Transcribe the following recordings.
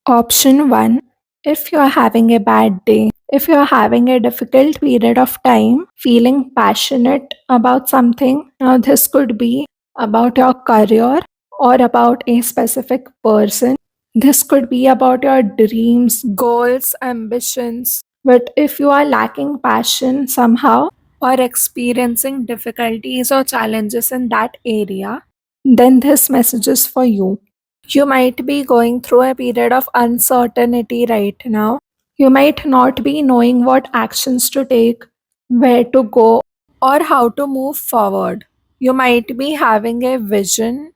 Option 1. If you're having a bad day, if you're having a difficult period of time, feeling passionate about something, now this could be about your career or about a specific person. This could be about your dreams, goals, ambitions. But if you are lacking passion somehow or experiencing difficulties or challenges in that area, then this message is for you. You might be going through a period of uncertainty right now. You might not be knowing what actions to take, where to go, or how to move forward. You might be having a vision,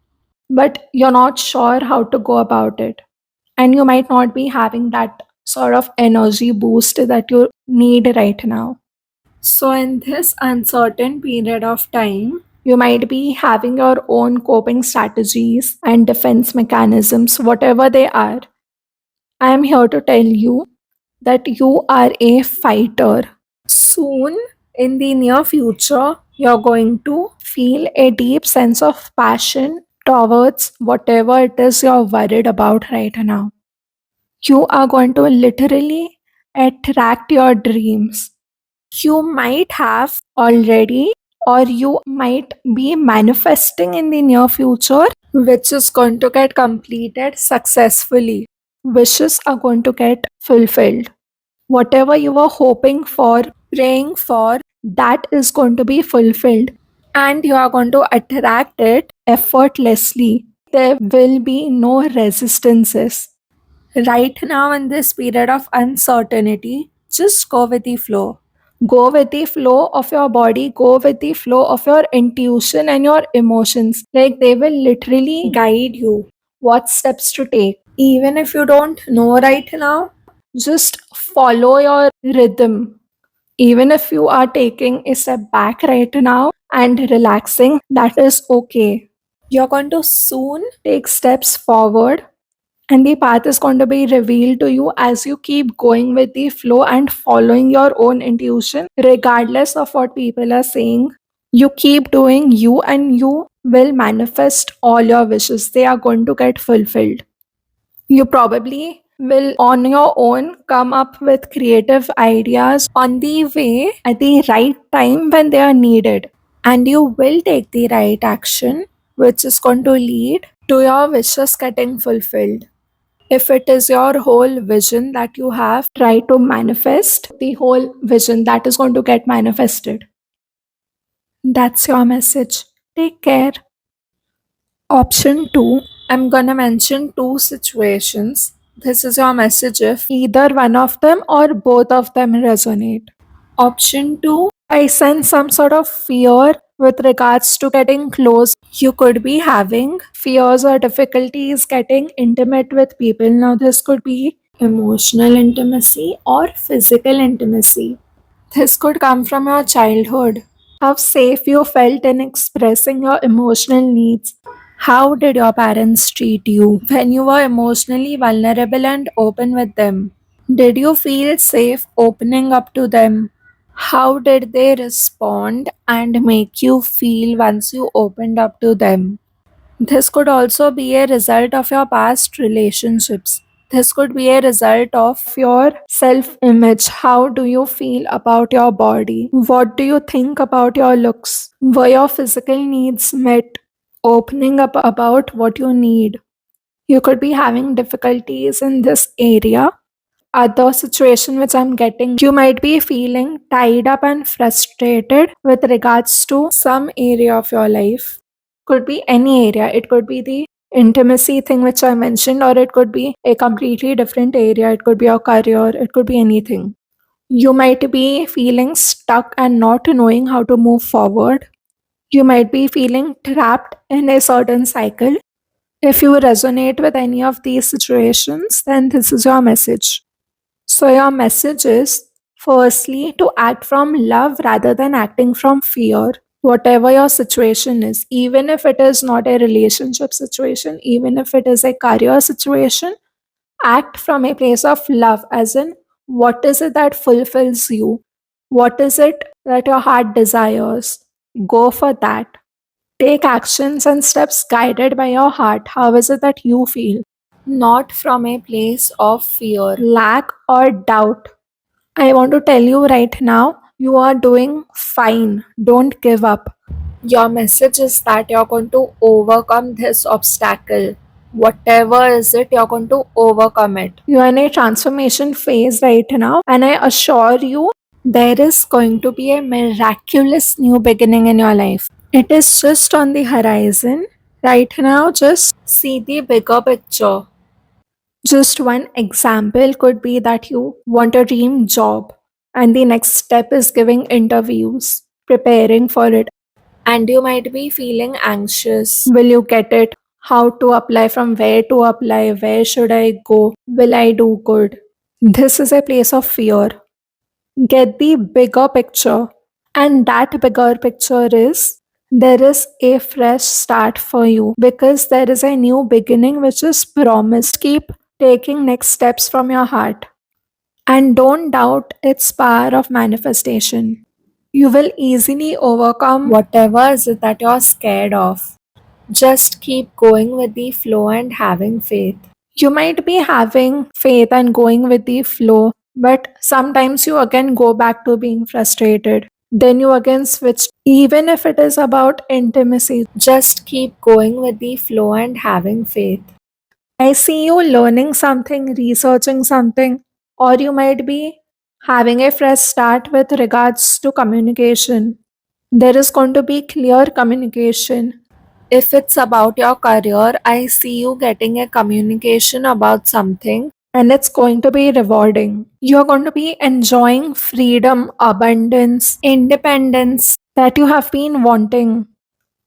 but you're not sure how to go about it. And you might not be having that sort of energy boost that you need right now. So, in this uncertain period of time, you might be having your own coping strategies and defense mechanisms, whatever they are. I am here to tell you that you are a fighter. Soon, in the near future, you're going to feel a deep sense of passion towards whatever it is you're worried about right now. You are going to literally attract your dreams. You might have already, or you might be manifesting in the near future, which is going to get completed successfully. Wishes are going to get fulfilled. Whatever you were hoping for, praying for, that is going to be fulfilled. And you are going to attract it effortlessly. There will be no resistances. Right now, in this period of uncertainty, just go with the flow. Go with the flow of your body, go with the flow of your intuition and your emotions. Like they will literally guide you what steps to take. Even if you don't know right now, just follow your rhythm. Even if you are taking a step back right now and relaxing, that is okay. You're going to soon take steps forward and the path is going to be revealed to you as you keep going with the flow and following your own intuition, regardless of what people are saying. You keep doing you, and you will manifest all your wishes. They are going to get fulfilled. You probably will, on your own, come up with creative ideas on the way at the right time when they are needed. And you will take the right action, which is going to lead to your wishes getting fulfilled. If it is your whole vision that you have, try to manifest the whole vision that is going to get manifested. That's your message. Take care. Option 2, I'm gonna mention two situations. This is your message if either one of them or both of them resonate. Option 2, I sense some sort of fear with regards to getting close. You could be having fears or difficulties getting intimate with people. Now, this could be emotional intimacy or physical intimacy. This could come from your childhood. How safe you felt in expressing your emotional needs. How did your parents treat you when you were emotionally vulnerable and open with them? Did you feel safe opening up to them? How did they respond and make you feel once you opened up to them? This could also be a result of your past relationships. This could be a result of your self image. How do you feel about your body? What do you think about your looks? Were your physical needs met? Opening up about what you need. You could be having difficulties in this area. Other situation which I'm getting, you might be feeling tied up and frustrated with regards to some area of your life. Could be any area. It could be the intimacy thing which I mentioned, or it could be a completely different area. It could be your career, it could be anything. You might be feeling stuck and not knowing how to move forward. You might be feeling trapped in a certain cycle. If you resonate with any of these situations, then this is your message. So, your message is firstly to act from love rather than acting from fear. Whatever your situation is, even if it is not a relationship situation, even if it is a career situation, act from a place of love, as in, what is it that fulfills you? What is it that your heart desires? Go for that. Take actions and steps guided by your heart. How is it that you feel? not from a place of fear, lack, or doubt. I want to tell you right now, you are doing fine. Don't give up. Your message is that you're going to overcome this obstacle. Whatever is it, you're going to overcome it. You are in a transformation phase right now, and I assure you, there is going to be a miraculous new beginning in your life. It is just on the horizon. Right now, just see the bigger picture. Just one example could be that you want a dream job, and the next step is giving interviews, preparing for it, and you might be feeling anxious. Will you get it? How to apply, from where to apply, where should I go? Will I do good? This is a place of fear. Get the bigger picture, and that bigger picture is there is a fresh start for you because there is a new beginning which is promised. Keep taking next steps from your heart and don't doubt its power of manifestation. You will easily overcome whatever is it that you're scared of. Just keep going with the flow and having faith. You might be having faith and going with the flow, but sometimes you again go back to being frustrated. Then you again switch, even if it is about intimacy. Just keep going with the flow and having faith. I see you learning something, researching something, or you might be having a fresh start with regards to communication. There is going to be clear communication. If it's about your career, I see you getting a communication about something and it's going to be rewarding. You're going to be enjoying freedom, abundance, independence that you have been wanting.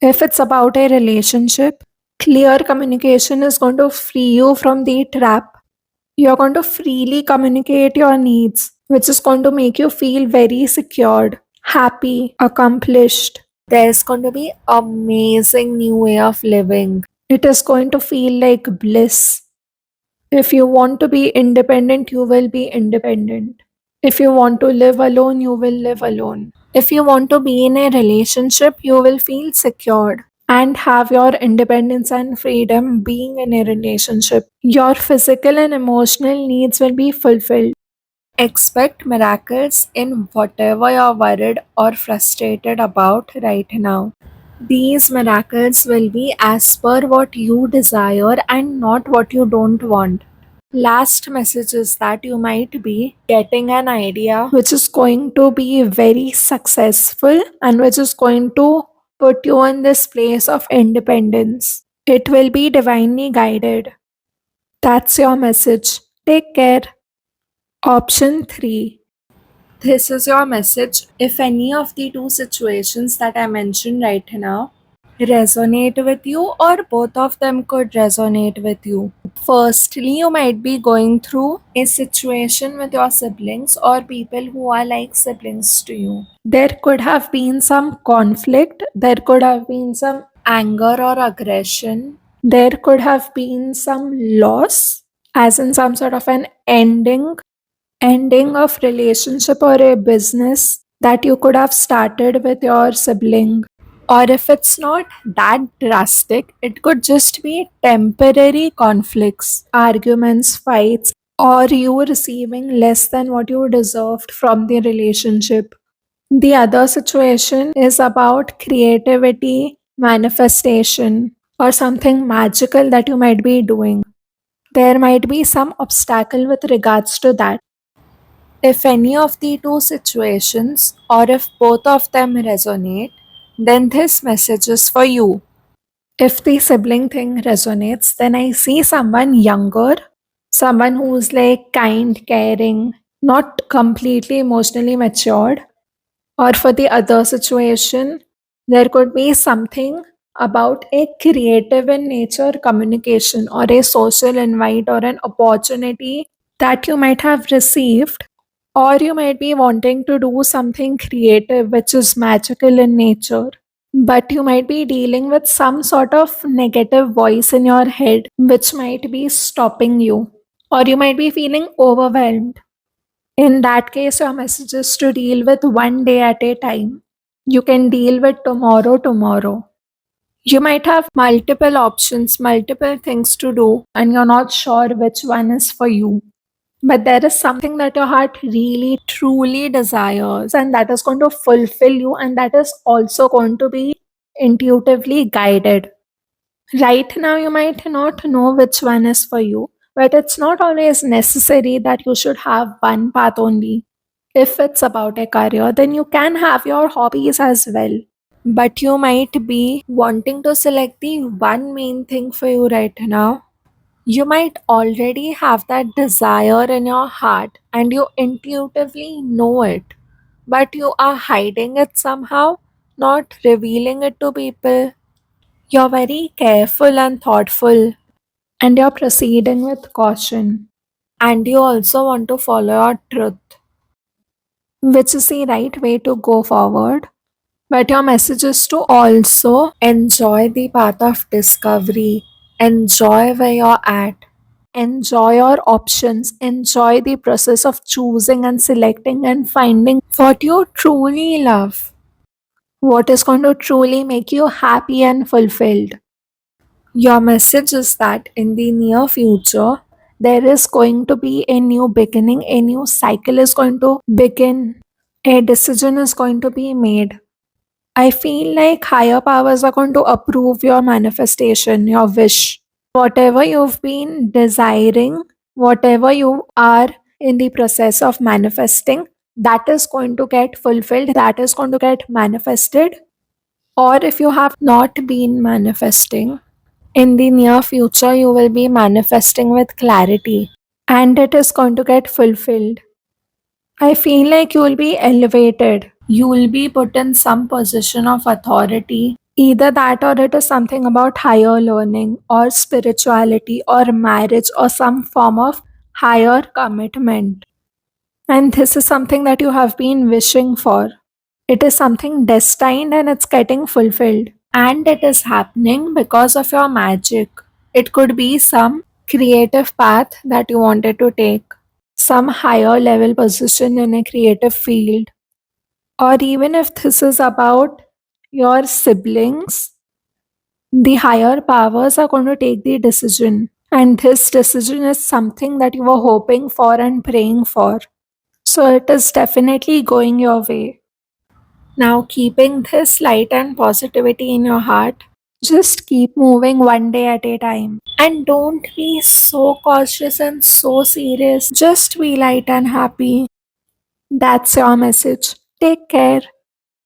If it's about a relationship, clear communication is going to free you from the trap. You're going to freely communicate your needs, which is going to make you feel very secured, happy, accomplished. There's going to be amazing new way of living. It is going to feel like bliss. If you want to be independent, you will be independent. If you want to live alone, you will live alone. If you want to be in a relationship, you will feel secured and have your independence and freedom being in a relationship. Your physical and emotional needs will be fulfilled. Expect miracles in whatever you're worried or frustrated about right now. These miracles will be as per what you desire and not what you don't want. Last message is that you might be getting an idea which is going to be very successful and which is going to put you in this place of independence. It will be divinely guided. That's your message. Take care. Option 3. This is your message. If any of the two situations that I mentioned right now resonate with you, or both of them could resonate with you. Firstly, you might be going through a situation with your siblings or people who are like siblings to you. There could have been some conflict, there could have been some anger or aggression, there could have been some loss, as in some sort of an ending of relationship or a business that you could have started with your sibling. Or if it's not that drastic, it could just be temporary conflicts, arguments, fights, or you receiving less than what you deserved from the relationship. The other situation is about creativity, manifestation, or something magical that you might be doing. There might be some obstacle with regards to that. If any of the two situations or if both of them resonate, then this message is for you. If the sibling thing resonates, then I see someone younger, someone who's like kind, caring, not completely emotionally matured. Or for the other situation, there could be something about a creative in nature communication or a social invite or an opportunity that you might have received, or you might be wanting to do something creative which is magical in nature. But you might be dealing with some sort of negative voice in your head which might be stopping you, or you might be feeling overwhelmed. In that case, your message is to deal with one day at a time. You can deal with tomorrow tomorrow. You might have multiple options, multiple things to do, and you're not sure which one is for you. But there is something that your heart really truly desires, and that is going to fulfill you, and that is also going to be intuitively guided. Right now, you might not know which one is for you, but it's not always necessary that you should have one path only. If it's about a career, then you can have your hobbies as well. But you might be wanting to select the one main thing for you right now. You might already have that desire in your heart and you intuitively know it, but you are hiding it somehow, not revealing it to people. You're very careful and thoughtful, and you're proceeding with caution. And you also want to follow your truth, which is the right way to go forward. But your message is to also enjoy the path of discovery, enjoy where you're at, enjoy your options, enjoy the process of choosing and selecting and finding what you truly love, what is going to truly make you happy and fulfilled. Your message is that in the near future, there is going to be a new beginning, a new cycle is going to begin, a decision is going to be made. I feel like higher powers are going to approve your manifestation, your wish. Whatever you've been desiring, whatever you are in the process of manifesting, that is going to get fulfilled, that is going to get manifested. Or if you have not been manifesting, in the near future, you will be manifesting with clarity and it is going to get fulfilled. I feel like you will be elevated. You will be put in some position of authority. Either that or it is something about higher learning or spirituality or marriage or some form of higher commitment. And this is something that you have been wishing for. It is something destined and it's getting fulfilled. And it is happening because of your magic. It could be some creative path that you wanted to take, some higher level position in a creative field, or even if this is about your siblings, the higher powers are going to take the decision. And this decision is something that you were hoping for and praying for. So it is definitely going your way. Now, keeping this light and positivity in your heart, just keep moving one day at a time. And don't be so cautious and so serious. Just be light and happy. That's your message. Take care.